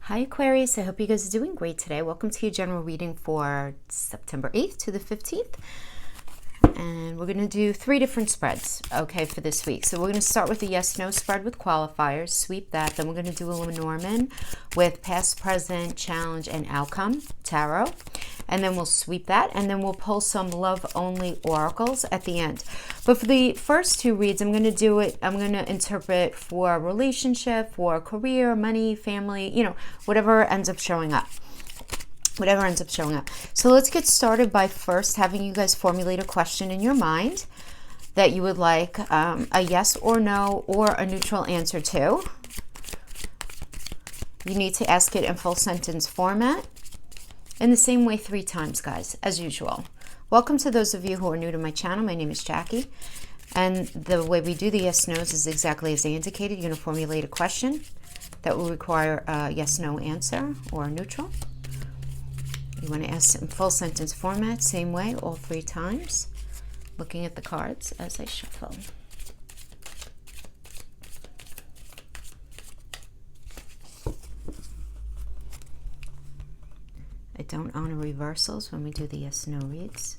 Hi Aquarius, I hope you guys are doing great today. Welcome to your general reading for September 8th to the 15th. And we're going to do 3 different spreads, okay, for this week. So we're going to start with the yes-no spread with qualifiers, sweep that. Then we're going to do a Lenormand with past, present, challenge, and outcome, tarot. And then we'll sweep that, and then we'll pull some love-only oracles at the end. But for the first 2 reads, I'm going to interpret for relationship, for career, money, family, whatever ends up showing up. Whatever ends up showing up. So let's get started by first having you guys formulate a question in your mind that you would like a yes or no or a neutral answer to. You need to ask it in full sentence format. In the same way 3 times, guys, as usual. Welcome to those of you who are new to my channel. My name is Jackie. And the way we do the yes-nos is exactly as I indicated. You're going to formulate a question that will require a yes-no answer or neutral. You want to ask in full sentence format, same way, all 3 times. Looking at the cards as I shuffle. I don't honor reversals when we do the yes-no reads.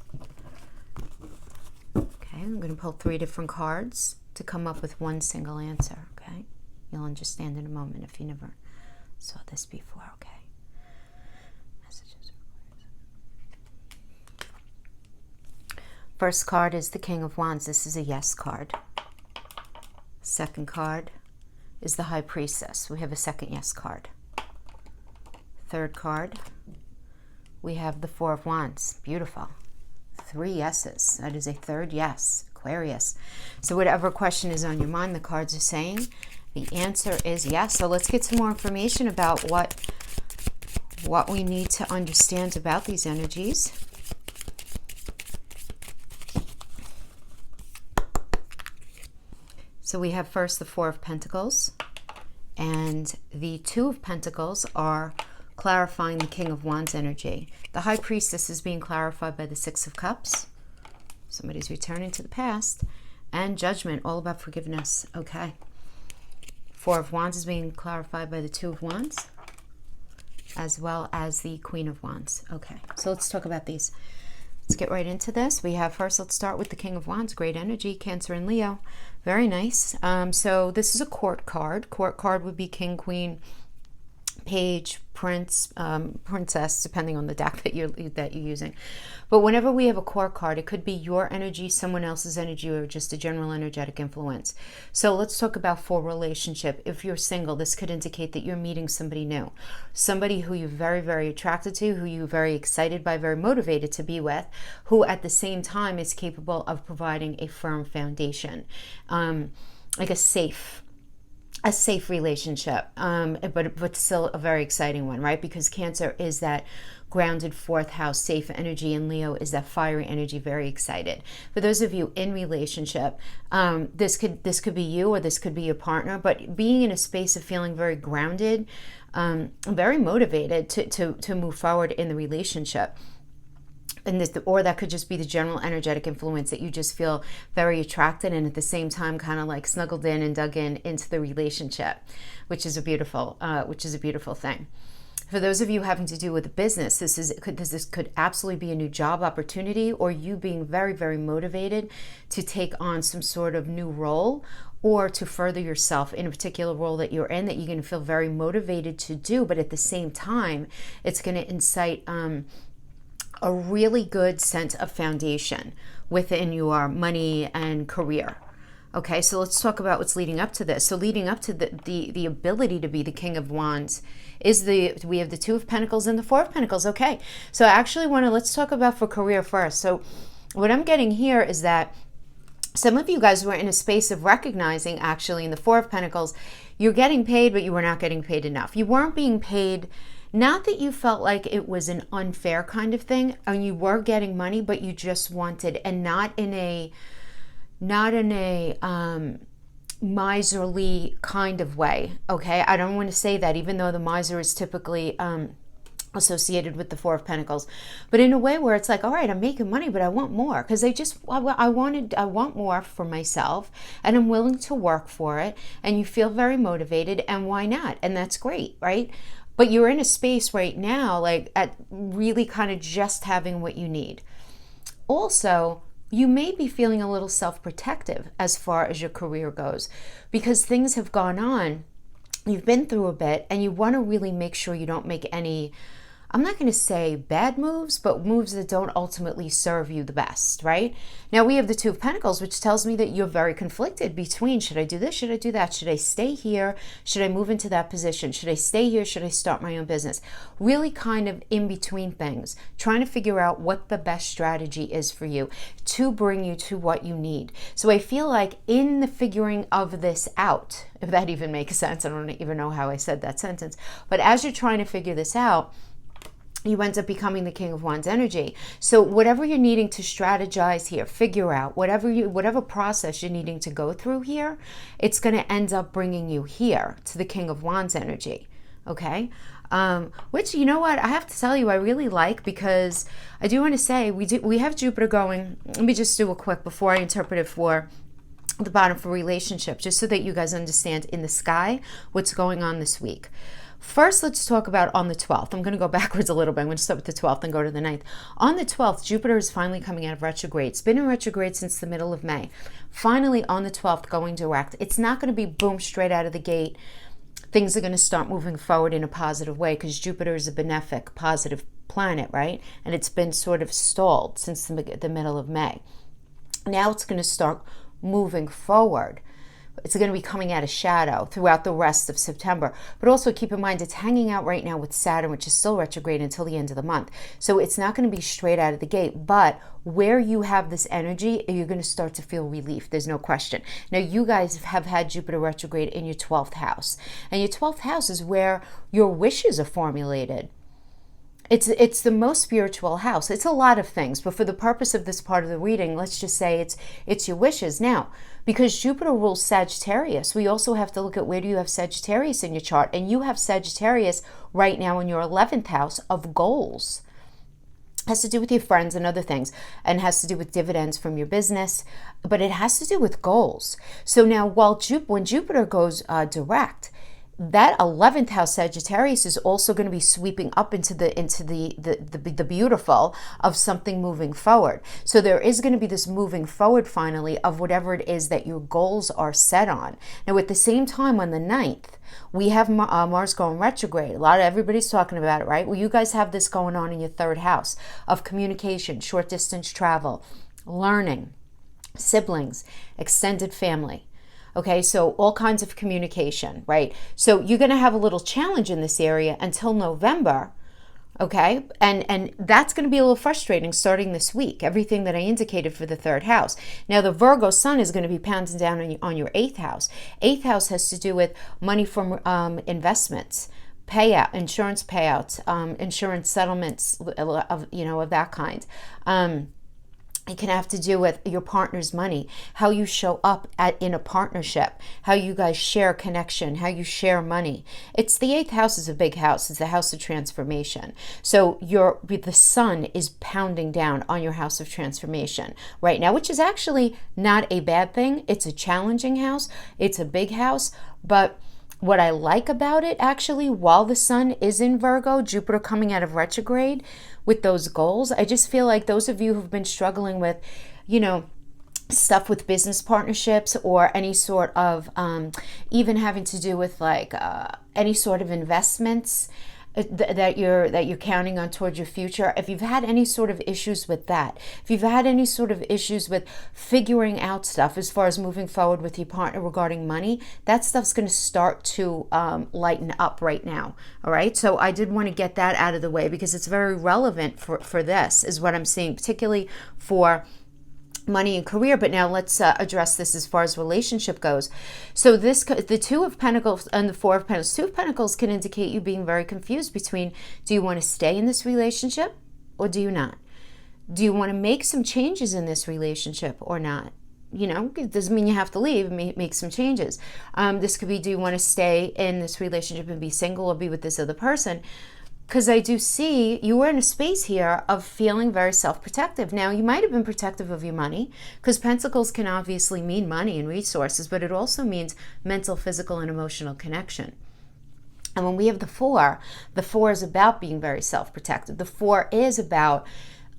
Okay, I'm going to pull 3 different cards to come up with one single answer, okay? You'll understand in a moment if you never saw this before, okay? First card is the King of Wands. This is a yes card. Second card is the High Priestess. We have a second yes card. Third card, we have the Four of Wands. Beautiful. 3 yeses. That is a third yes. Aquarius. So whatever question is on your mind, the cards are saying the answer is yes. So let's get some more information about what we need to understand about these energies. So we have first the Four of Pentacles, and the 2 of Pentacles are clarifying the King of Wands energy. The High Priestess is being clarified by the 6 of Cups. Somebody's returning to the past. And Judgment, all about forgiveness. Okay. 4 of Wands is being clarified by the 2 of Wands, as well as the Queen of Wands. Okay, so let's talk about these. Let's get right into this. We have first, let's start with the King of Wands, great energy, Cancer and Leo. Very nice. So this is a court card. Court card would be King, Queen, Page, Prince, Princess, depending on the deck that you're using. But whenever we have a court card, it could be your energy, someone else's energy, or just a general energetic influence. So let's talk about for relationship. If you're single, this could indicate that you're meeting somebody new, somebody who you're very, very attracted to, who you're very excited by, very motivated to be with, who at the same time is capable of providing a firm foundation, like a safe relationship, but still a very exciting one, right? Because Cancer is that grounded 4th house, safe energy, and Leo is that fiery energy, very excited. For those of you in relationship, this could be you or this could be your partner, but being in a space of feeling very grounded, very motivated to move forward in the relationship. And this, or that could just be the general energetic influence that you just feel very attracted and at the same time kind of like snuggled in and dug into the relationship, which is a beautiful thing. For those of you having to do with a business, this could absolutely be a new job opportunity, or you being very, very motivated to take on some sort of new role, or to further yourself in a particular role that you're in that you're going to feel very motivated to do, but at the same time, it's going to incite a really good sense of foundation within your money and career. Okay, so let's talk about what's leading up to this. So leading up to the ability to be the King of Wands is we have the 2 of Pentacles and the 4 of Pentacles. Okay, so I actually let's talk about for career first. So what I'm getting here is that some of you guys were in a space of recognizing, actually, in the 4 of Pentacles, you're getting paid, but you were not getting paid enough. You weren't being paid. Not that you felt like it was an unfair kind of thing, and you were getting money, but you just wanted, and not in a miserly kind of way. Okay, I don't want to say that, even though the miser is typically associated with the Four of Pentacles, but in a way where it's like, all right, I'm making money, but I want more, because I want more for myself, and I'm willing to work for it, and you feel very motivated, and why not? And that's great, right? But you're in a space right now, like at really kind of just having what you need. Also, you may be feeling a little self-protective as far as your career goes, because things have gone on, you've been through a bit, and you want to really make sure you don't make any, I'm not going to say bad moves, but moves that don't ultimately serve you the best, right? Now we have the Two of Pentacles, which tells me that you're very conflicted between, should I do this? Should I do that? Should I stay here? Should I move into that position? Should I stay here? Should I start my own business? Really kind of in between things, trying to figure out what the best strategy is for you to bring you to what you need. So I feel like in the figuring of this out, if that even makes sense, I don't even know how I said that sentence, but as you're trying to figure this out, you end up becoming the King of Wands energy. So whatever you're needing to strategize here, figure out, whatever process you're needing to go through here, it's going to end up bringing you here to the King of Wands energy. Okay? Which, you know what, I have to tell you, I really like, because I do want to say we have Jupiter going. Let me just do a quick before I interpret it for the bottom for relationships, just so that you guys understand in the sky what's going on this week. First, let's talk about on the 12th. I'm going to go backwards a little bit. I'm going to start with the 12th and go to the 9th. On the 12th, Jupiter is finally coming out of retrograde. It's been in retrograde since the middle of May. Finally, on the 12th, going direct. It's not going to be boom, straight out of the gate. Things are going to start moving forward in a positive way, because Jupiter is a benefic, positive planet, right? And it's been sort of stalled since the middle of May. Now it's going to start moving forward. It's going to be coming out of shadow throughout the rest of September. But also keep in mind, it's hanging out right now with Saturn, which is still retrograde until the end of the month. So it's not going to be straight out of the gate. But where you have this energy, you're going to start to feel relief. There's no question. Now, you guys have had Jupiter retrograde in your 12th house. And your 12th house is where your wishes are formulated. It's the most spiritual house. It's a lot of things, but for the purpose of this part of the reading, let's just say it's your wishes. Now, because Jupiter rules Sagittarius, we also have to look at, where do you have Sagittarius in your chart? And you have Sagittarius right now in your 11th house of goals. Has to do with your friends and other things, and has to do with dividends from your business, but it has to do with goals. So now, when Jupiter goes direct, that 11th house Sagittarius is also going to be sweeping up into the beautiful of something moving forward. So there is going to be this moving forward finally of whatever it is that your goals are set on. Now, at the same time, on the 9th, we have Mars going retrograde. Everybody's talking about it, right? Well, you guys have this going on in your 3rd house of communication, short distance travel, learning, siblings, extended family. Okay, so all kinds of communication, right? So you're going to have a little challenge in this area until November, okay? And that's going to be a little frustrating starting this week, everything that I indicated for the 3rd house. Now, the Virgo sun is going to be pounding down on your 8th house. 8th house has to do with money from investments, insurance payouts, insurance settlements of that kind. It can have to do with your partner's money, how you show up in a partnership, how you guys share connection, how you share money. It's the 8th house is a big house. It's a house of transformation. So the sun is pounding down on your house of transformation right now, which is actually not a bad thing. It's a challenging house. It's a big house. But what I like about it, actually, while the sun is in Virgo, Jupiter coming out of retrograde with those goals, I just feel like those of you who've been struggling with, stuff with business partnerships, or any sort of, even having to do with any sort of investments that you're counting on towards your future, if you've had any sort of issues with that, if you've had any sort of issues with figuring out stuff as far as moving forward with your partner regarding money, that stuff's going to start to lighten up right now. All right, so I did want to get that out of the way, because it's very relevant for this, is what I'm seeing, particularly for money and career. But now let's address this as far as relationship goes. So the 2 of Pentacles and the 4 of Pentacles. 2 of Pentacles can indicate you being very confused between, do you want to stay in this relationship or do you not? Do you want to make some changes in this relationship or not? It doesn't mean you have to leave. Make some changes. This could be, do you want to stay in this relationship and be single, or be with this other person? Because I do see you were in a space here of feeling very self-protective. Now, you might have been protective of your money, because Pentacles can obviously mean money and resources, but it also means mental, physical, and emotional connection. And when we have the four is about being very self-protective. The four is about,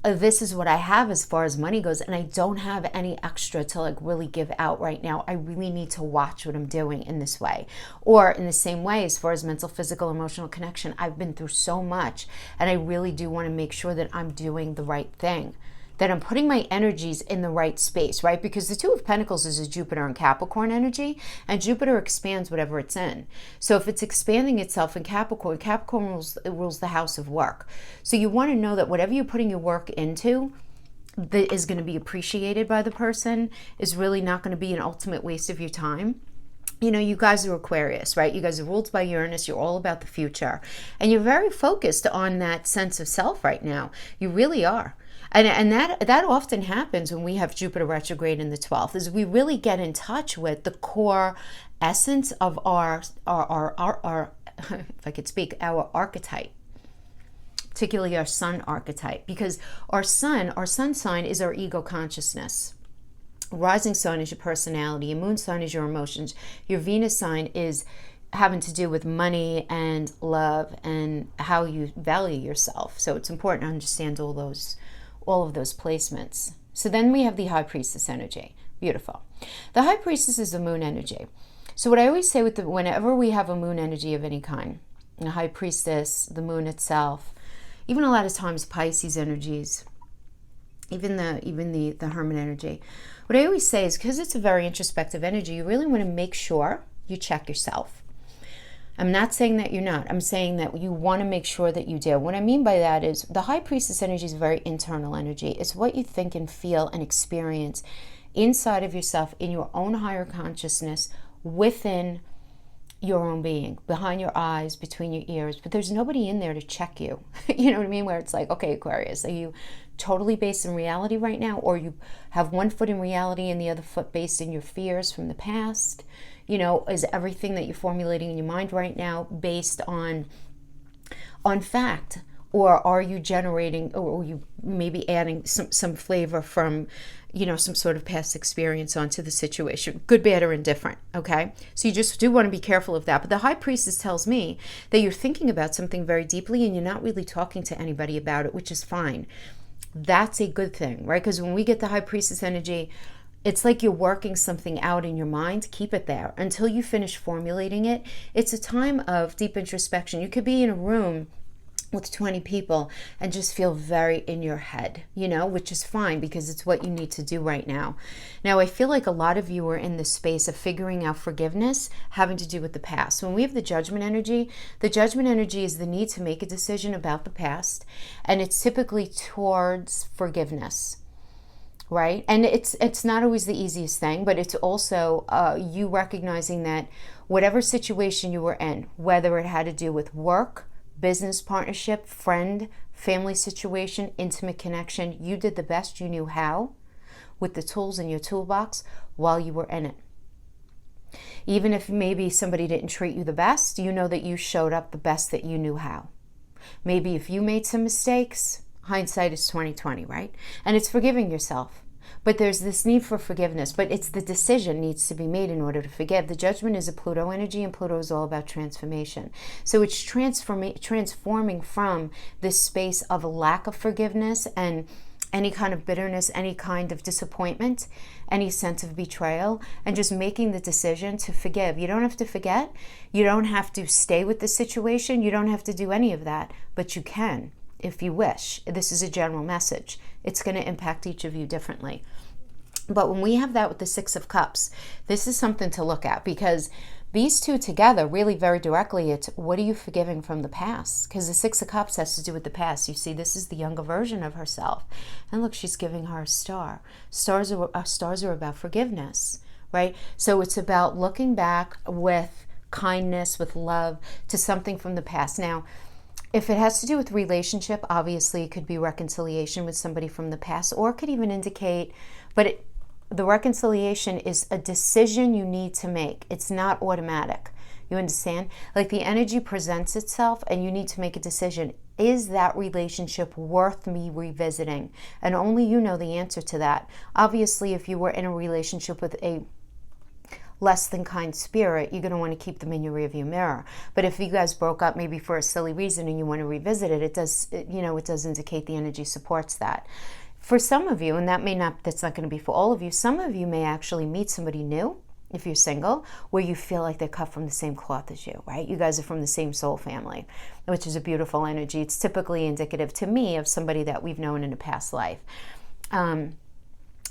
this is what I have as far as money goes, and I don't have any extra to like really give out right now. I really need to watch what I'm doing in this way. Or in the same way, as far as mental, physical, emotional connection, I've been through so much, and I really do want to make sure that I'm doing the right thing, that I'm putting my energies in the right space, right? Because the Two of Pentacles is a Jupiter and Capricorn energy, and Jupiter expands whatever it's in. So if it's expanding itself in Capricorn, Capricorn rules the house of work. So you want to know that whatever you're putting your work into that is going to be appreciated by the person, is really not going to be an ultimate waste of your time. You know, you guys are Aquarius, right? You guys are ruled by Uranus. You're all about the future. And you're very focused on that sense of self right now. You really are. And that often happens when we have Jupiter retrograde in the 12th, is we really get in touch with the core essence of our if I could speak, our archetype, particularly our sun archetype, because our sun sign is our ego consciousness. Rising sign is your personality. Your moon sign is your emotions. Your Venus sign is having to do with money and love and how you value yourself. So it's important to understand all of those placements. So then we have the High Priestess energy. Beautiful. The High Priestess is the moon energy. So what I always say whenever we have a moon energy of any kind, the High Priestess, the moon itself, even a lot of times Pisces energies, even the Hermit energy, what I always say is, because it's a very introspective energy, you really want to make sure you check yourself. I'm not saying that you're not. I'm saying that you want to make sure that you do. What I mean by that is the High Priestess energy is a very internal energy. It's what you think and feel and experience inside of yourself, in your own higher consciousness, within your own being, behind your eyes, between your ears. But there's nobody in there to check you. You know what I mean? Where it's like, okay, Aquarius, are you totally based in reality right now? Or you have one foot in reality and the other foot based in your fears from the past? You know, is everything that you're formulating in your mind right now based on fact? Or are you generating, or are you maybe adding some flavor from, you know, some sort of past experience onto the situation? Good, bad, or indifferent, okay? So you just do want to be careful of that. But the High Priestess tells me that you're thinking about something very deeply and you're not really talking to anybody about it, which is fine. That's a good thing, right? Because when we get the High Priestess energy, it's like you're working something out in your mind. Keep it there until you finish formulating it. It's a time of deep introspection. You could be in a room with 20 people and just feel very in your head, you know, which is fine because it's what you need to do right now. Now, I feel like a lot of you are in the space of figuring out forgiveness having to do with the past. When we have the Judgment energy is the need to make a decision about the past, and it's typically towards forgiveness. Right? And it's not always the easiest thing, but it's also you recognizing that whatever situation you were in, whether it had to do with work, business partnership, friend, family situation, intimate connection, you did the best you knew how with the tools in your toolbox while you were in it. Even if maybe somebody didn't treat you the best, you know that you showed up the best that you knew how. Maybe if you made some mistakes, hindsight is 20/20, right? And it's forgiving yourself. But there's this need for forgiveness, but it's the decision needs to be made in order to forgive. The Judgment is a Pluto energy, and Pluto is all about transformation. So it's transforming from this space of a lack of forgiveness and any kind of bitterness, any kind of disappointment, any sense of betrayal, and just making the decision to forgive. You don't have to forget. You don't have to stay with the situation. You don't have to do any of that, but you can if you wish. This is a general message. It's going to impact each of you differently. But when we have that with the Six of Cups, this is something to look at, because these two together really very directly, it's what are you forgiving from the past? Because the Six of Cups has to do with the past. You see, this is the younger version of herself. And look, she's giving her a star. Stars are about forgiveness, right? So it's about looking back with kindness, with love to something from the past. Now, if it has to do with relationship, obviously it could be reconciliation with somebody from the past, or it could even indicate, the reconciliation is a decision you need to make. It's not automatic. You understand? Like the energy presents itself and you need to make a decision. Is that relationship worth me revisiting? And only you know the answer to that. Obviously, if you were in a relationship with a less than kind spirit, you're going to want to keep them in your rearview mirror. But if you guys broke up maybe for a silly reason and you want to revisit it, it does indicate the energy supports that. For some of you, and that's not going to be for all of you, some of you may actually meet somebody new, if you're single, where you feel like they're cut from the same cloth as you, right? You guys are from the same soul family, which is a beautiful energy. It's typically indicative to me of somebody that we've known in a past life.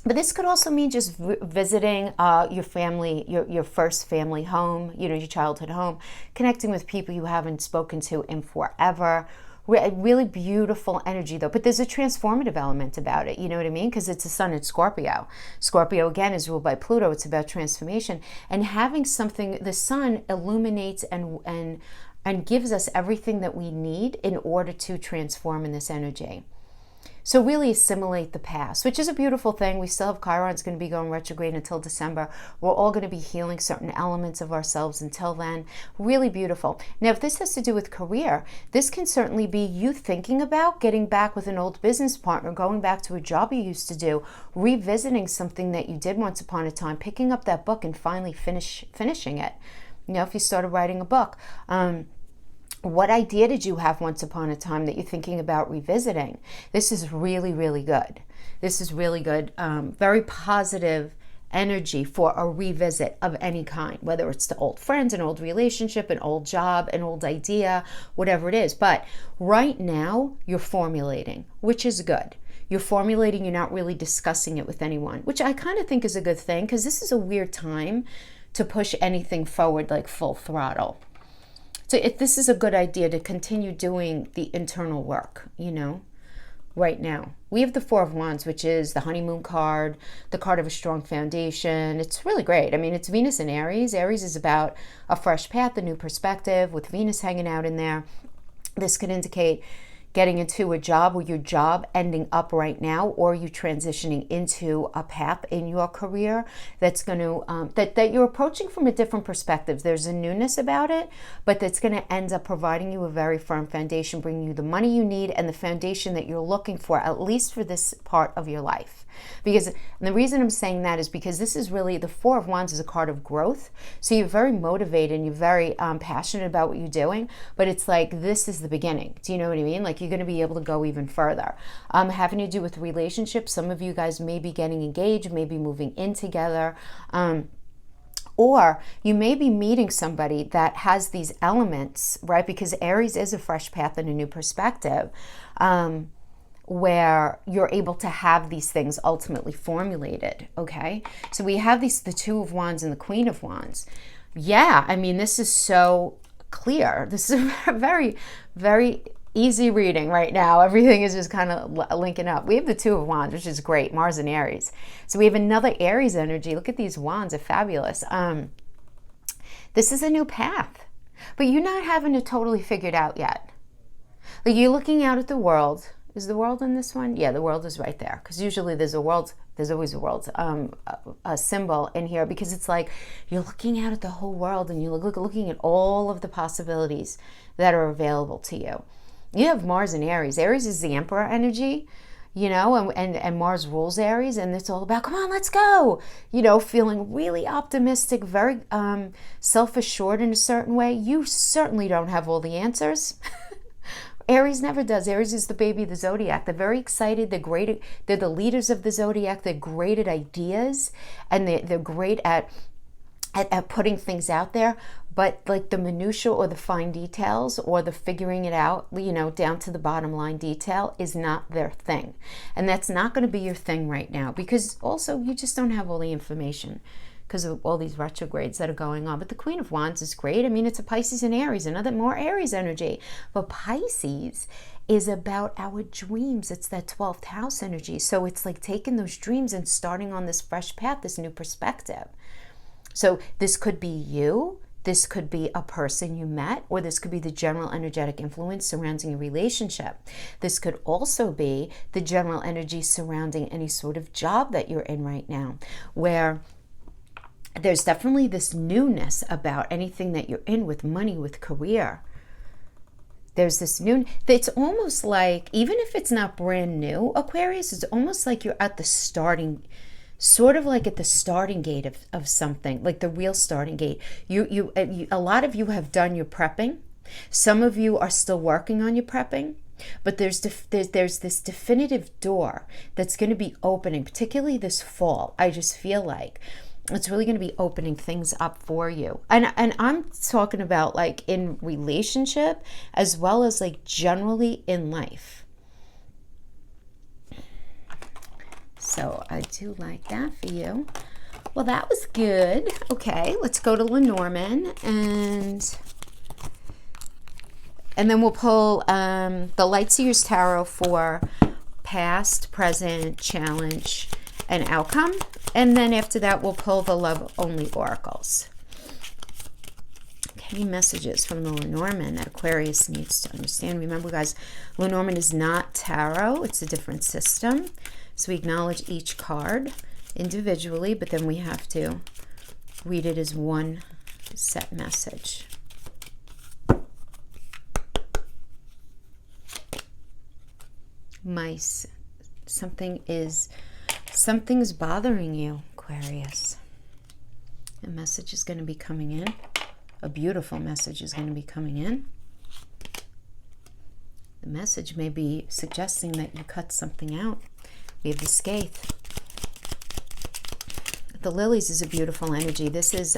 But this could also mean just visiting your family, your first family home, your childhood home, connecting with people you haven't spoken to in forever. Really beautiful energy though, but there's a transformative element about it, you know what I mean? Because it's the sun in Scorpio. Scorpio again is ruled by Pluto. It's about transformation and having something. The sun illuminates and gives us everything that we need in order to transform in this energy. So really assimilate the past, which is a beautiful thing. We still have Chiron's going to be going retrograde until December. We're all going to be healing certain elements of ourselves until then. Really beautiful. Now, if this has to do with career, this can certainly be you thinking about getting back with an old business partner, going back to a job you used to do, revisiting something that you did once upon a time, picking up that book and finally finishing it. If you started writing a book, what idea did you have once upon a time that you're thinking about revisiting? This is really, really good. This is really good. Very positive energy for a revisit of any kind, whether it's to old friends, an old relationship, an old job, an old idea, whatever it is. But right now, you're formulating, which is good. You're formulating, you're not really discussing it with anyone, which I kind of think is a good thing because this is a weird time to push anything forward like full throttle. So this is a good idea to continue doing the internal work, right now. We have the Four of Wands, which is the honeymoon card, the card of a strong foundation. It's really great. I mean, it's Venus and Aries. Aries is about a fresh path, a new perspective with Venus hanging out in there. This could indicate getting into a job or your job ending up right now, or you transitioning into a path in your career that's going to that you're approaching from a different perspective. There's a newness about it, but that's going to end up providing you a very firm foundation, bringing you the money you need and the foundation that you're looking for, at least for this part of your life. Because the reason I'm saying that is because this is really, the Four of Wands is a card of growth. So you're very motivated and you're very passionate about what you're doing, but it's like, this is the beginning. Do you know what I mean? Like, you're going to be able to go even further. Having to do with relationships, some of you guys may be getting engaged, maybe moving in together, or you may be meeting somebody that has these elements, right? Because Aries is a fresh path and a new perspective, where you're able to have these things ultimately formulated, okay? So we have the Two of Wands and the Queen of Wands. Yeah, I mean, this is so clear. This is a very, very easy reading right now. Everything is just kind of linking up. We have the Two of Wands, which is great, Mars and Aries. So we have another Aries energy. Look at these wands, they're fabulous. This is a new path, but you're not having it totally figured out yet. Like, you're looking out at the world. Is the world in this one? Yeah, the world is right there. Because usually there's always a world a symbol in here, because it's like you're looking out at the whole world and you're looking at all of the possibilities that are available to you. You have Mars and Aries. Aries is the Emperor energy, and Mars rules Aries, and it's all about, come on, let's go, feeling really optimistic, very self-assured in a certain way. You certainly don't have all the answers. Aries never does. Aries is the baby of the zodiac. They're very excited. They're the leaders of the zodiac. They're great at ideas, and they're great at putting things out there. But like the minutia or the fine details or the figuring it out, down to the bottom line detail is not their thing. And that's not going to be your thing right now, because also you just don't have all the information because of all these retrogrades that are going on. But the Queen of Wands is great. I mean, it's a Pisces and Aries, another more Aries energy. But Pisces is about our dreams. It's that 12th house energy. So it's like taking those dreams and starting on this fresh path, this new perspective. So this could be you. This could be a person you met, or this could be the general energetic influence surrounding a relationship. This could also be the general energy surrounding any sort of job that you're in right now, where there's definitely this newness about anything that you're in, with money, with career. There's this new, it's almost like, even if it's not brand new, Aquarius, it's almost like you're at the starting, sort of like at the starting gate of something, like the real starting gate. A lot of you have done your prepping. Some of you are still working on your prepping. But there's this definitive door that's going to be opening, particularly this fall. I just feel like it's really going to be opening things up for you. And I'm talking about like in relationship as well as like generally in life. So I do like that for you. Well, that was good. Okay, let's go to Lenormand and then we'll pull the Light Seers Tarot for past, present, challenge, and outcome. And then after that, we'll pull the Love Only Oracles. Okay, any messages from the Lenormand that Aquarius needs to understand? Remember, guys, Lenormand is not tarot. It's a different system. So we acknowledge each card individually, but then we have to read it as one set message. Mice. Something's bothering you, Aquarius. A message is going to be coming in. A beautiful message is going to be coming in. The message may be suggesting that you cut something out. We have the Skaith. The Lilies is a beautiful energy. This is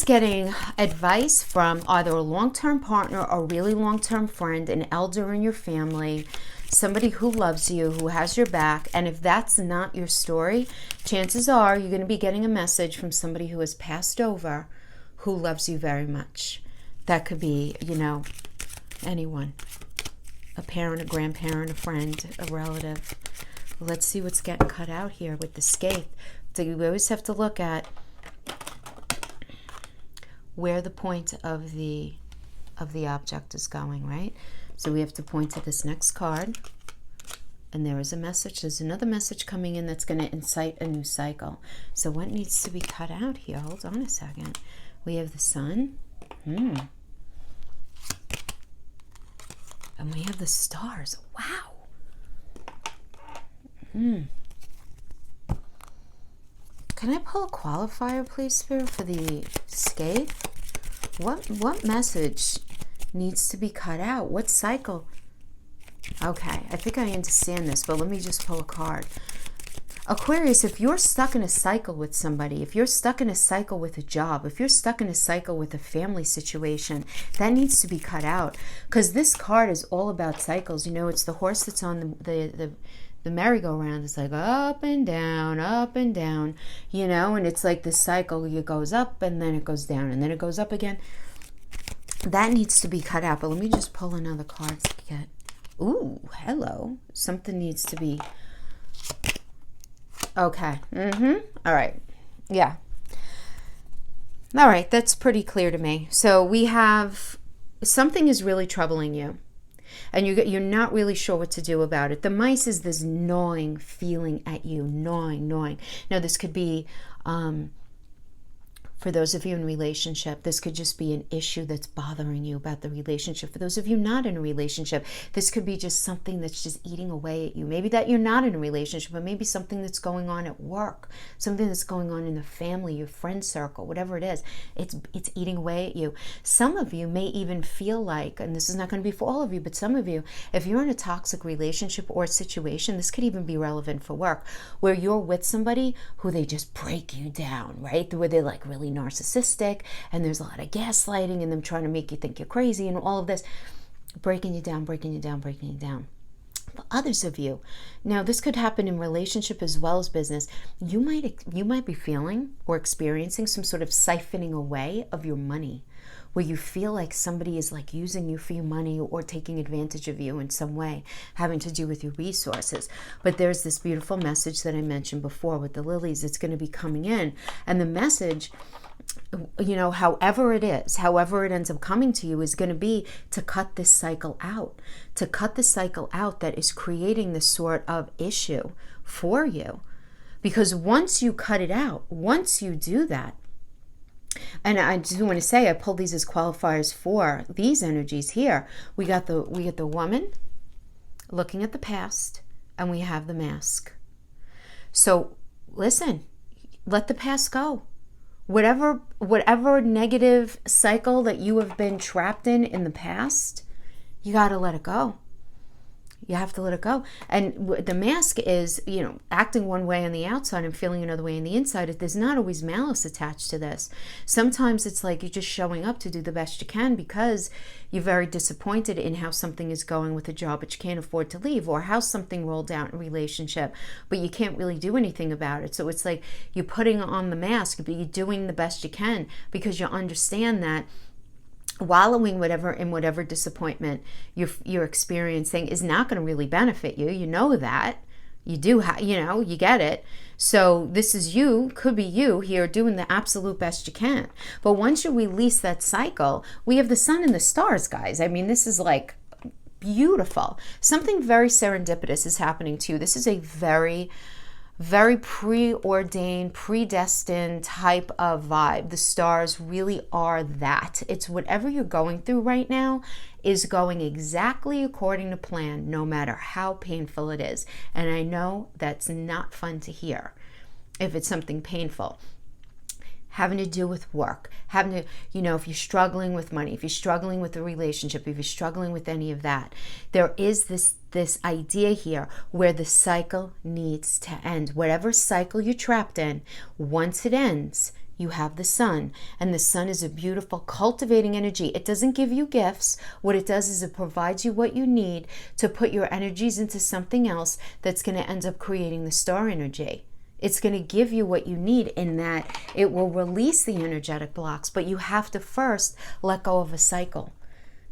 getting advice from either a long-term partner, a really long-term friend, an elder in your family, somebody who loves you, who has your back. And if that's not your story, chances are you're going to be getting a message from somebody who has passed over, who loves you very much. That could be, anyone. A parent, a grandparent, a friend, a relative. Let's see what's getting cut out here with the Skaith. So you always have to look at where the point of the object is going, right? So we have to point to this next card, and there is a message. There's another message coming in that's going to incite a new cycle. So what needs to be cut out here? Hold on a second. We have the Sun. And we have the stars. Wow. Can I pull a qualifier, please, Spirit, for the Skaith? What message needs to be cut out? What cycle? Okay, I think I understand this, but let me just pull a card. Aquarius, if you're stuck in a cycle with somebody, if you're stuck in a cycle with a job, if you're stuck in a cycle with a family situation, that needs to be cut out. Because this card is all about cycles. It's the horse that's on the merry-go-round. It's like up and down, and it's like this cycle. It goes up, and then it goes down, and then it goes up again. That needs to be cut out. But let me just pull another card to get... Ooh, hello. Something needs to be... Okay. All right. Yeah. All right. That's pretty clear to me. So we have... Something is really troubling you. And you're not really sure what to do about it. The mice is this gnawing feeling at you. Gnawing. Now, this could be... For those of you in relationship, this could just be an issue that's bothering you about the relationship. For those of you not in a relationship, this could be just something that's just eating away at you. Maybe that you're not in a relationship, but maybe something that's going on at work, something that's going on in the family, your friend circle, whatever it is. It's eating away at you. Some of you may even feel like, and this is not going to be for all of you, but some of you, if you're in a toxic relationship or situation, this could even be relevant for work, where you're with somebody who they just break you down, right? Where they're like really narcissistic, and there's a lot of gaslighting and them trying to make you think you're crazy and all of this, breaking you down. For others of you, now this could happen in relationship as well as business, you might be feeling or experiencing some sort of siphoning away of your money, where you feel like somebody is like using you for your money or taking advantage of you in some way, having to do with your resources. But there's this beautiful message that I mentioned before with the lilies. It's going to be coming in, and the message, however it ends up coming to you, is going to be to cut this cycle out, that is creating this sort of issue for you. Because once you cut it out, once you do that, and I do want to say, I pulled these as qualifiers for these energies here. We get the woman looking at the past, and we have the mask. So listen, let the past go. Whatever negative cycle that you have been trapped in the past, you got to let it go. You have to let it go. And the mask is, acting one way on the outside and feeling another way on the inside. There's not always malice attached to this. Sometimes it's like you're just showing up to do the best you can because you're very disappointed in how something is going with a job but you can't afford to leave, or how something rolled out in a relationship but you can't really do anything about it. So it's like you're putting on the mask, but you're doing the best you can because you understand that wallowing in whatever disappointment you're experiencing is not going to really benefit you. You know that. You do, you get it. So this is could be you here doing the absolute best you can. But once you release that cycle, we have the sun and the stars, guys. I mean, this is like beautiful. Something very serendipitous is happening to you. This is a very preordained, predestined type of vibe. The stars really are that. It's whatever you're going through right now is going exactly according to plan, no matter how painful it is. And I know that's not fun to hear if it's something painful. Having to do with work, having to, if you're struggling with money, if you're struggling with a relationship, if you're struggling with any of that, there is this idea here where the cycle needs to end. Whatever cycle you're trapped in, once it ends, you have the sun. And the sun is a beautiful cultivating energy. It doesn't give you gifts. What it does is it provides you what you need to put your energies into something else that's going to end up creating the star energy. It's going to give you what you need in that it will release the energetic blocks, but you have to first let go of a cycle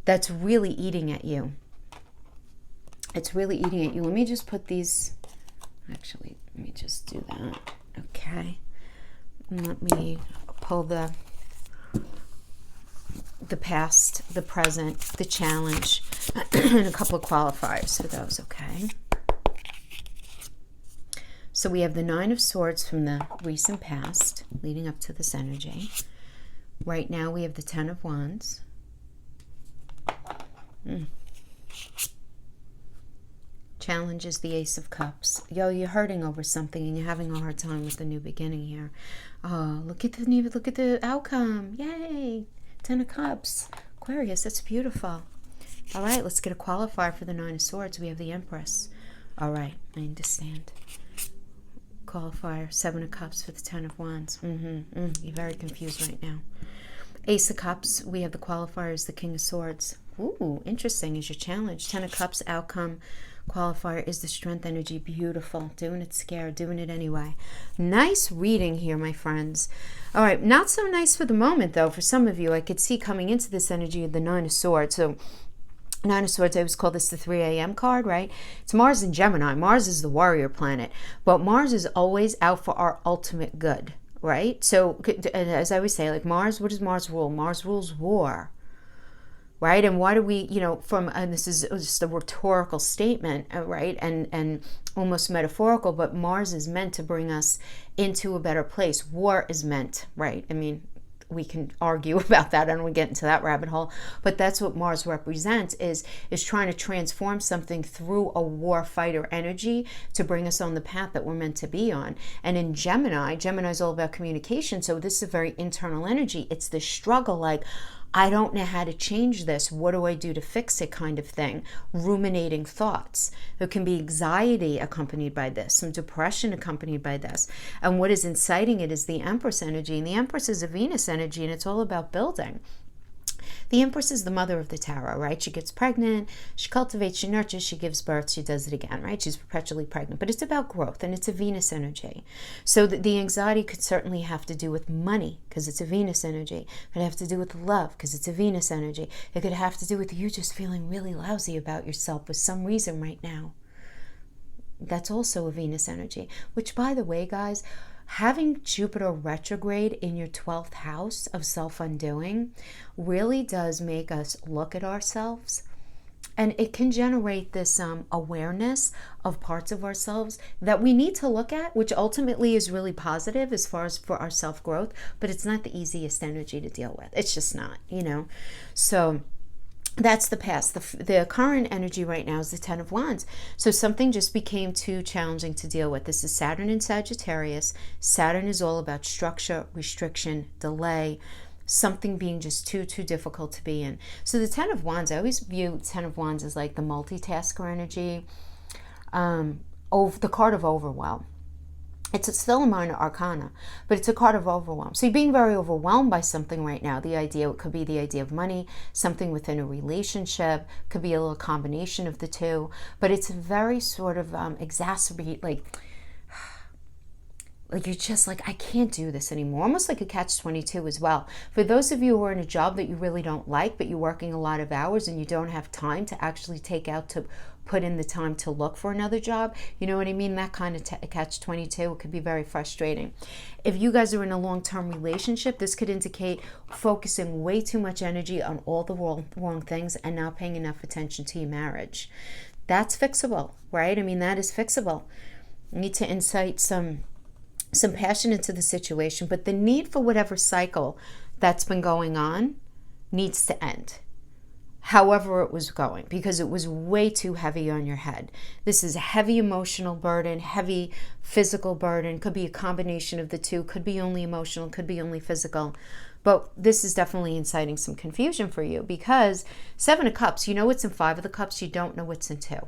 that's really eating at you. It's really eating at you. Let me just put these, actually, let me just do that. Okay. And let me pull the past, the present, the challenge, and a couple of qualifiers for those, okay? So we have the Nine of Swords from the recent past, leading up to this energy. Right now we have the Ten of Wands. Challenge is the Ace of Cups. You're hurting over something and you're having a hard time with the new beginning here. Oh, look at the outcome. Yay! Ten of Cups. Aquarius, that's beautiful. All right, let's get a qualifier for the Nine of Swords. We have the Empress. All right, I understand. Qualifier, Seven of Cups for the Ten of Wands. You're very confused right now. Ace of Cups, we have the qualifiers, the King of Swords. Ooh, interesting is your challenge. Ten of Cups, outcome. Qualifier is the strength energy. Beautiful. Doing it scared, doing it anyway. Nice reading here, my friends. All right, not so nice for the moment, though. For some of you, I could see coming into this energy of the Nine of Swords. So Nine of Swords, I always call this the 3 a.m. card, right? It's Mars in Gemini. Mars is the warrior planet. But Mars is always out for our ultimate good, right? So, as I always say, like Mars, what does Mars rule? Mars rules war, right? And why do we, and this is just a rhetorical statement, right? And almost metaphorical, but Mars is meant to bring us into a better place. War is meant, right? I mean, we can argue about that. I don't want to get into that rabbit hole, but that's what Mars represents, is trying to transform something through a war fighter energy to bring us on the path that we're meant to be on. And in Gemini is all about communication. So this is a very internal energy. It's the struggle, like, I don't know how to change this. What do I do to fix it, kind of thing? Ruminating thoughts. There can be anxiety accompanied by this, some depression accompanied by this. And what is inciting it is the Empress energy. And the Empress is a Venus energy, and it's all about building. The Empress is the mother of the tarot, right? She gets pregnant, she cultivates, she nurtures, she gives birth, she does it again, right? She's perpetually pregnant. But it's about growth, and it's a Venus energy. So the anxiety could certainly have to do with money, because it's a Venus energy. It could have to do with love, because it's a Venus energy. It could have to do with you just feeling really lousy about yourself for some reason right now. That's also a Venus energy. Which, by the way, guys, having Jupiter retrograde in your 12th house of self-undoing really does make us look at ourselves And it can generate this awareness of parts of ourselves that we need to look at, which ultimately is really positive as far as for our self-growth, but it's not the easiest energy to deal with. It's just not, So that's the past. The current energy right now is the Ten of Wands. So something just became too challenging to deal with. This is Saturn in Sagittarius. Saturn is all about structure, restriction, delay, something being just too difficult to be in. So the Ten of Wands, I always view Ten of Wands as like the multitasker energy, the card of overwhelm. It's still a minor arcana, but it's a card of overwhelm. So you're being very overwhelmed by something right now. It could be the idea of money, something within a relationship, could be a little combination of the two, but it's very sort of exacerbate, like you're just like, I can't do this anymore. Almost like a catch-22 as well. For those of you who are in a job that you really don't like, but you're working a lot of hours and you don't have time to actually put in the time to look for another job, you know what I mean? That kind of catch-22 could be very frustrating. If you guys are in a long-term relationship, this could indicate focusing way too much energy on all the wrong things and not paying enough attention to your marriage. That's fixable, right? I mean, that is fixable. You need to incite some passion into the situation, but the need for whatever cycle that's been going on needs to end. However it was going, because it was way too heavy on your head. This is a heavy emotional burden, heavy physical burden. Could be a combination of the two, could be only emotional, could be only physical. But this is definitely inciting some confusion for you, because Seven of Cups, you know what's in Five of the Cups, you don't know what's in Two.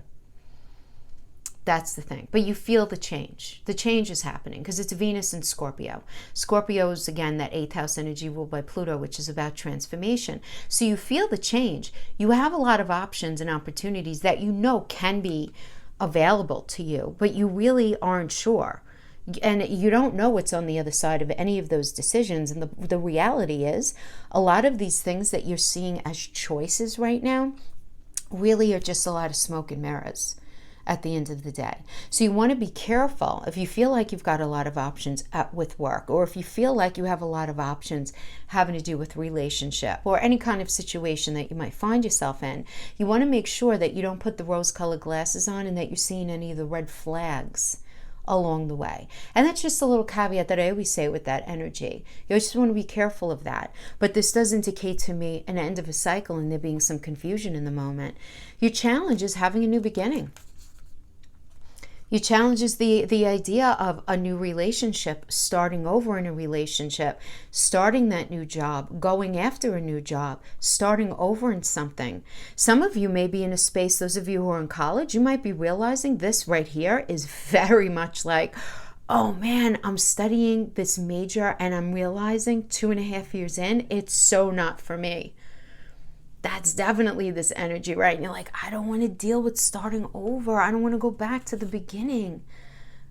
That's the thing. But you feel the change. The change is happening because it's Venus and Scorpio. Scorpio is, again, that 8th house energy ruled by Pluto, which is about transformation. So you feel the change. You have a lot of options and opportunities that you know can be available to you, but you really aren't sure. And you don't know what's on the other side of any of those decisions. And the reality is, a lot of these things that you're seeing as choices right now really are just a lot of smoke and mirrors at the end of the day. So you want to be careful if you feel like you've got a lot of options with work, or if you feel like you have a lot of options having to do with relationship or any kind of situation that you might find yourself in. You want to make sure that you don't put the rose-colored glasses on and that you're seeing any of the red flags along the way. And that's just a little caveat that I always say with that energy. You just want to be careful of that. But this does indicate to me an end of a cycle and there being some confusion in the moment. Your challenge is having a new beginning. Your challenge is the idea of a new relationship, starting over in a relationship, starting that new job, going after a new job, starting over in something. Some of you may be in a space, those of you who are in college, you might be realizing this right here is very much like, oh man, I'm studying this major and I'm realizing 2.5 years in, it's so not for me. That's definitely this energy, right? And you're like, I don't want to deal with starting over. I don't want to go back to the beginning.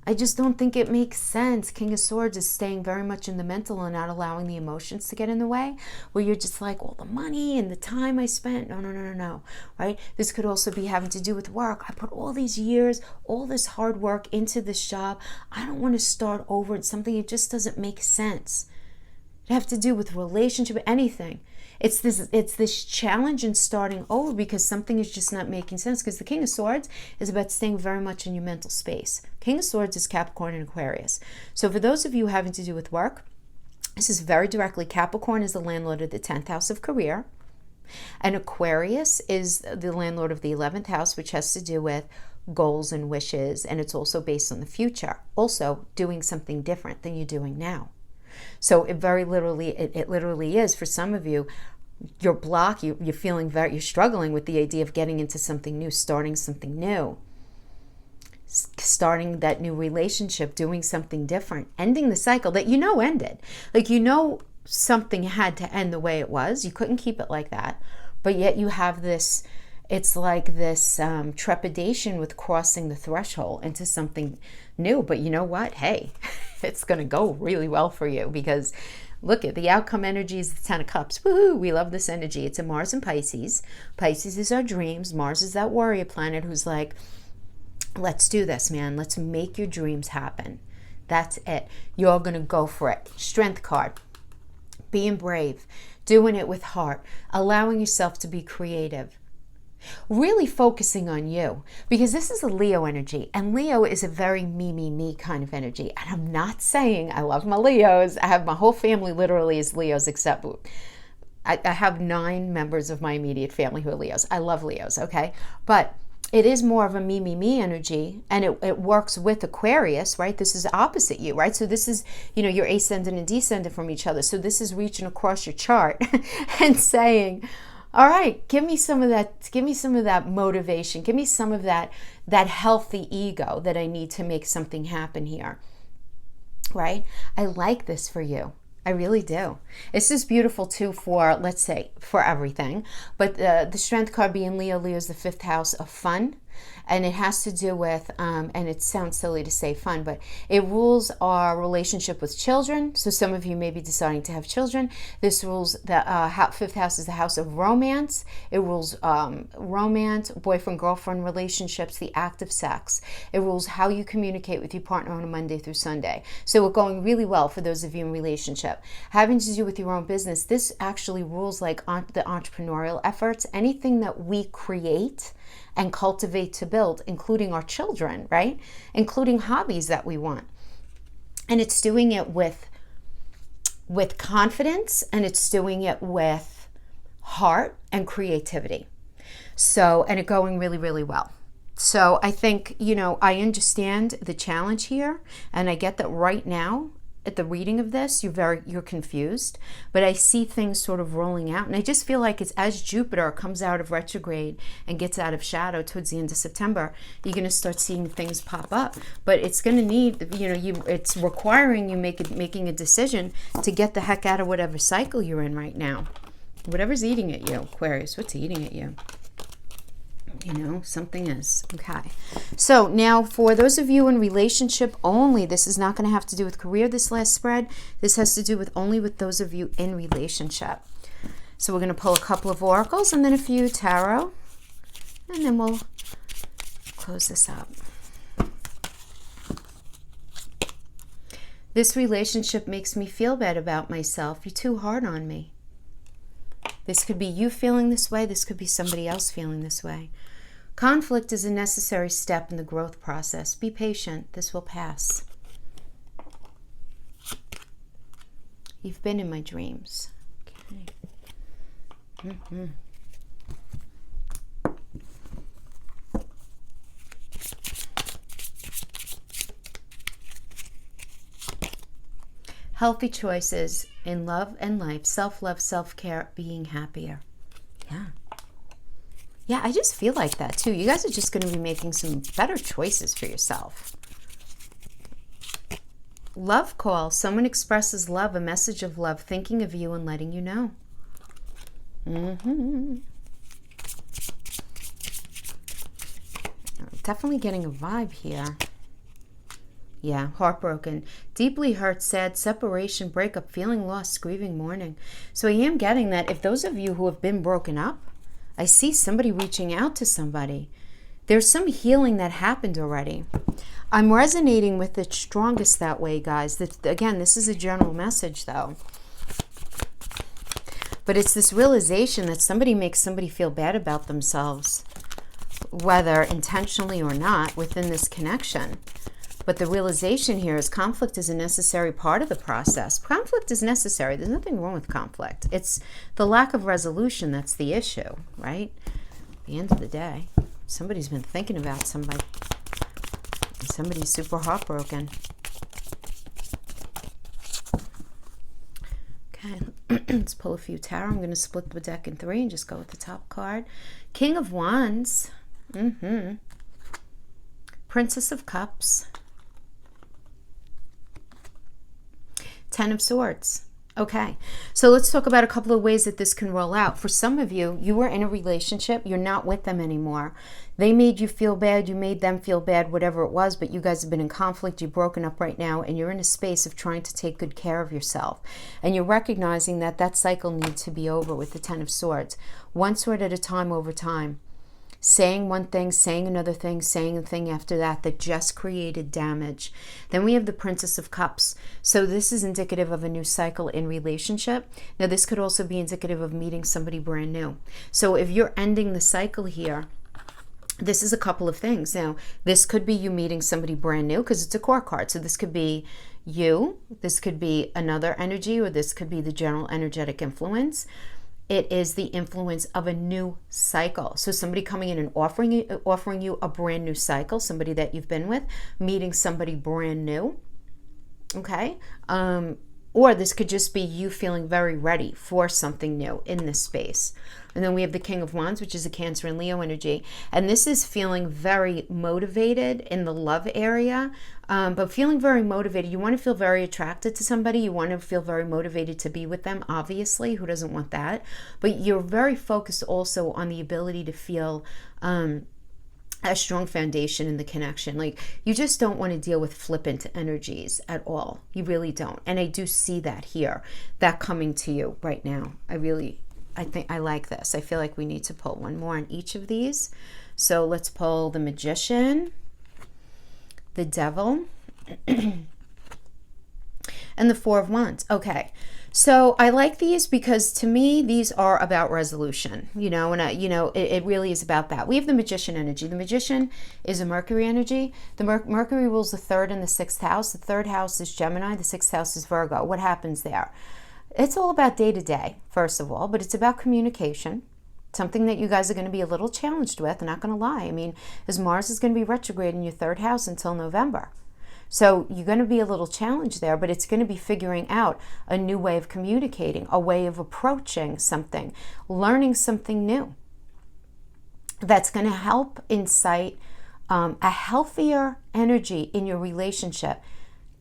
I just don't think it makes sense. King of Swords is staying very much in the mental and not allowing the emotions to get in the way, where you're just like, all the money and the time I spent. No, right? This could also be having to do with work. I put all these years, all this hard work into this job. I don't want to start over in something that just doesn't make sense. It have to do with relationship, anything. It's this challenge in starting over because something is just not making sense. Because the King of Swords is about staying very much in your mental space. King of Swords is Capricorn and Aquarius. So for those of you having to do with work, this is very directly. Capricorn is the landlord of the 10th house of career. And Aquarius is the landlord of the 11th house, which has to do with goals and wishes. And it's also based on the future. Also doing something different than you're doing now. So it literally is for some of you, your block, you're struggling with the idea of getting into something new, starting something new, starting that new relationship, doing something different, ending the cycle that you know ended. Like, you know, something had to end the way it was. You couldn't keep it like that. But yet you have this, it's like this trepidation with crossing the threshold into something new. But you know what? Hey, it's going to go really well for you because look at the outcome energy is the 10 of Cups. Woohoo! We love this energy. It's a Mars and Pisces. Pisces is our dreams. Mars is that warrior planet who's like, let's do this, man. Let's make your dreams happen. That's it. You're going to go for it. Strength card. Being brave. Doing it with heart. Allowing yourself to be creative. Really focusing on you, because this is a Leo energy, and Leo is a very me kind of energy. And I'm not saying I love my Leos. I have my whole family literally is Leos, except I have 9 members of my immediate family who are Leos. I love Leos, okay? But it is more of a me energy, and it works with Aquarius, right? This is opposite you, right? So this is, your ascendant and descendant from each other. So this is reaching across your chart and saying, all right, give me some of that motivation. Give me some of that healthy ego that I need to make something happen here, right? I like this for you. I really do. This is beautiful too for, let's say, for everything. But the strength card being Leo, Leo is the 5th house of fun. And it has to do with, and it sounds silly to say fun, but it rules our relationship with children. So some of you may be deciding to have children. This rules the 5th house is the house of romance. It rules romance, boyfriend-girlfriend relationships, the act of sex. It rules how you communicate with your partner on a Monday through Sunday. So it's going really well for those of you in relationship. Having to do with your own business, this actually rules like the entrepreneurial efforts, anything that we create and cultivate to build, including our children, right? Including hobbies that we want. And it's doing it with confidence, and it's doing it with heart and creativity. So, and it going really, really well. So I think, I understand the challenge here, and I get that right now at the reading of this, you're confused, but I see things sort of rolling out, and I just feel like it's as Jupiter comes out of retrograde and gets out of shadow towards the end of September, you're going to start seeing things pop up. But it's going to need, it's requiring you making a decision to get the heck out of whatever cycle you're in right now. Whatever's eating at you, Aquarius, what's eating at you? Something is. Okay. So now for those of you in relationship only, this is not going to have to do with career, this last spread. This has to do with only with those of you in relationship. So we're going to pull a couple of oracles and then a few tarot. And then we'll close this up. This relationship makes me feel bad about myself. You're too hard on me. This could be you feeling this way. This could be somebody else feeling this way. Conflict is a necessary step in the growth process. Be patient. This will pass. You've been in my dreams. Okay. Healthy choices in love and life. Self-love, self-care, being happier. Yeah, I just feel like that too. You guys are just going to be making some better choices for yourself. Love call. Someone expresses love, a message of love, thinking of you and letting you know. Definitely getting a vibe here. Yeah, heartbroken, deeply hurt, sad, separation, breakup, feeling lost, grieving, mourning. So I am getting that if those of you who have been broken up, I see somebody reaching out to somebody. There's some healing that happened already. I'm resonating with it strongest that way, guys. Again, this is a general message, though. But it's this realization that somebody makes somebody feel bad about themselves, whether intentionally or not, within this connection. But the realization here is conflict is a necessary part of the process. Conflict is necessary. There's nothing wrong with conflict. It's the lack of resolution that's the issue, right? At the end of the day, somebody's been thinking about somebody. Somebody's super heartbroken. Okay, let's pull a few tarot. I'm going to split the deck in 3 and just go with the top card. King of Wands. Princess of Cups. 10 of Swords. Okay, so let's talk about a couple of ways that this can roll out. For some of you, you were in a relationship, you're not with them anymore. They made you feel bad, you made them feel bad, whatever it was, but you guys have been in conflict, you're broken up right now, and you're in a space of trying to take good care of yourself. And you're recognizing that that cycle needs to be over with the 10 of Swords. One sword at a time over time. saying one thing, saying another thing, saying a thing after that just created damage. Then we have the Princess of Cups. So this is indicative of a new cycle in relationship. Now this could also be indicative of meeting somebody brand new. So if you're ending the cycle here, this is a couple of things. Now, this could be you meeting somebody brand new because it's a court card. So this could be you, this could be another energy, or this could be the general energetic influence. It is the influence of a new cycle. So somebody coming in and offering you a brand new cycle, somebody that you've been with, meeting somebody brand new. Okay? Or this could just be you feeling very ready for something new in this space. And then we have the King of Wands, which is a Cancer and Leo energy. And this is feeling very motivated in the love area, but feeling very motivated. You want to feel very attracted to somebody. You want to feel very motivated to be with them, obviously. Who doesn't want that? But you're very focused also on the ability to feel a strong foundation in the connection. Like, you just don't want to deal with flippant energies at all. You really don't. And I do see that here, that coming to you right now. I think I like this. I feel like we need to pull one more on each of these. So let's pull the Magician, the Devil, and the Four of Wands. Okay. So I like these because to me, these are about resolution, and it really is about that. We have the Magician energy. The Magician is a Mercury energy. The Mercury rules the 3rd and the 6th house. The 3rd house is Gemini. The 6th house is Virgo. What happens there? It's all about day to day, first of all, but it's about communication. Something that you guys are going to be a little challenged with, I'm not going to lie. I mean, as Mars is going to be retrograde in your 3rd house until November. So you're going to be a little challenged there, but it's going to be figuring out a new way of communicating, a way of approaching something, learning something new. That's going to help incite a healthier energy in your relationship.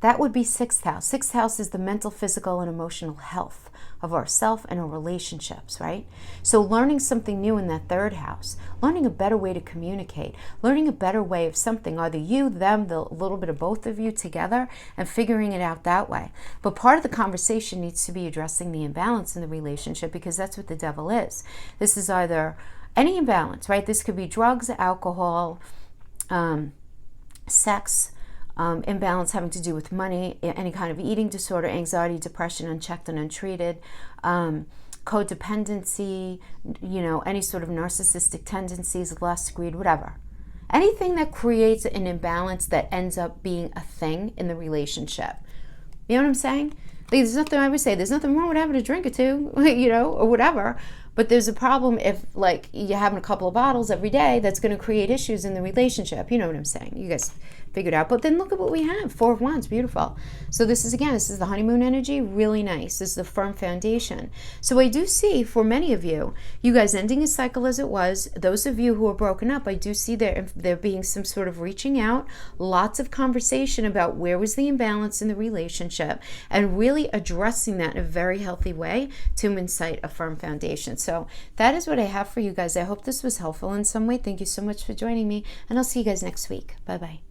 That would be 6th house. 6th house is the mental, physical, and emotional health of ourself and our relationships, right? So learning something new in that 3rd house, learning a better way to communicate, learning a better way of something, either you, them, a little bit of both of you together, and figuring it out that way. But part of the conversation needs to be addressing the imbalance in the relationship, because that's what the Devil is. This is either any imbalance, right? This could be drugs, alcohol, sex, imbalance having to do with money, any kind of eating disorder, anxiety, depression, unchecked and untreated, codependency, any sort of narcissistic tendencies, lust, greed, whatever. Anything that creates an imbalance that ends up being a thing in the relationship. You know what I'm saying? Like, there's nothing, I would say, there's nothing wrong with having a drink or two, or whatever. But there's a problem if, like, you're having a couple of bottles every day, that's going to create issues in the relationship. You know what I'm saying? You guys figured out. But then look at what we have. 4 of Wands. Beautiful. So this is the honeymoon energy. Really nice. This is the firm foundation. So I do see, for many of you, you guys ending a cycle as it was. Those of you who are broken up, I do see there being some sort of reaching out, lots of conversation about where was the imbalance in the relationship, and really addressing that in a very healthy way to incite a firm foundation. So that is what I have for you guys. I hope this was helpful in some way. Thank you so much for joining me, and I'll see you guys next week. Bye-bye.